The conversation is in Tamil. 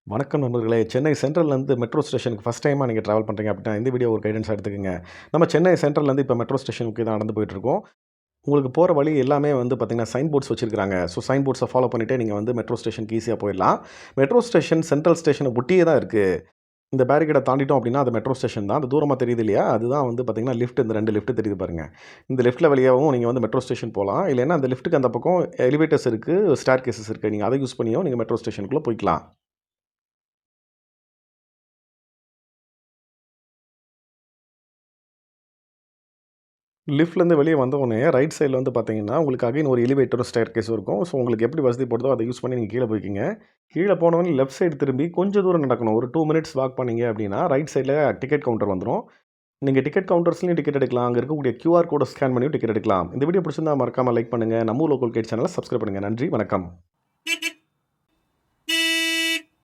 வணக்கம் நண்பர்களே. சென்னை சென்ட்ரல்லேருந்து மெட்ரோ ஸ்டேஷனுக்கு ஃபர்ஸ்ட் டைமா நீங்க ட்ராவல் பண்றீங்க அப்படின்னா, இந்த வீடியோ ஒரு கைடன்ஸா எடுத்துக்கங்க. நம்ம சென்னை சென்ட்ரல்லேருந்து இப்போ மெட்ரோ ஸ்டேஷனுக்கு தான் நடந்து போயிட்டுருக்கோம். உங்களுக்கு போற வழி எல்லாமே வந்து பார்த்தீங்கன்னா, சைன் போர்ட்ஸ் வச்சிருக்காங்க. ஸோ சைன் போர்ட்ஸ ஃபாலோ பண்ணிட்டே நீங்க வந்து மெட்ரோ ஸ்டேஷனுக்கு ஈஸியா போயிடலாம். மெட்ரோ ஸ்டேஷன் சென்ட்ரல் ஸ்டேஷன ஒட்டியே தான் இருக்கு. இந்த பேரிகேட தாண்டிட்டோம் அப்படின்னா, அது மெட்ரோ ஸ்டேஷன் தான். அது தூரமா தெரியுது இல்லையா? அதுதான் வந்து பார்த்தீங்கன்னா, லிஃப்ட் இந்த 2 லிஃப்ட் தெரியுது பாருங்க. இந்த லிஃப்ட்ல வழியாவும் நீங்க வந்து மெட்ரோ ஸ்டேஷன் போலாம். இல்லைன்னா அந்த லிஃப்ட்க்கு அந்த பக்கம் எலிவேட்டர்ஸ் இருக்கு, ஸ்டேர்கேஸஸ் இருக்கு. நீங்க அத யூஸ் பண்ணியும் நீங்க மெட்ரோ ஸ்டேஷனுக்குள்ள போய்க்கலாம். லிஃப்ட்லேருந்து வெளிய வந்தவுனே, ரைட் சைட்ல வந்து பார்த்தீங்கன்னா, உங்களுக்கு அகைன் ஒரு எலிவேட்டரும், ஸ்டேர்கேஸும் இருக்கும். ஸோ, உங்களுக்கு எப்படி வசதிப்படுதோ அத யூஸ் பண்ணி நீங்க கீழ போய்க்கங்க. கீழ போனவுனே லெஃப்ட் சைடு திரும்பி கொஞ்சம் தூரம் நடக்கணும். ஒரு 2 மினிட்ஸ் வாக் பண்ணீங்க அப்படின்னா, ரைட் சைட்ல டிக்கெட் கவுண்டர் வந்துரும். நீங்க டிக்கெட் கவுண்டர்ஸ்லயும் டிக்கெட் எடுக்கலாம். அங்க இருக்கக்கூடிய QR கோட ஸ்கேன் பண்ணியும் டிக்கெட் எடுக்கலாம். இந்த வீடியோ பிடிச்சிருந்தா மறக்காம லைக் பண்ணுங்க. நம்ம ஊர் லோக்கல் கைட் சேனல சப்ஸ்கிரைப் பண்ணுங்க. நன்றி, வணக்கம்.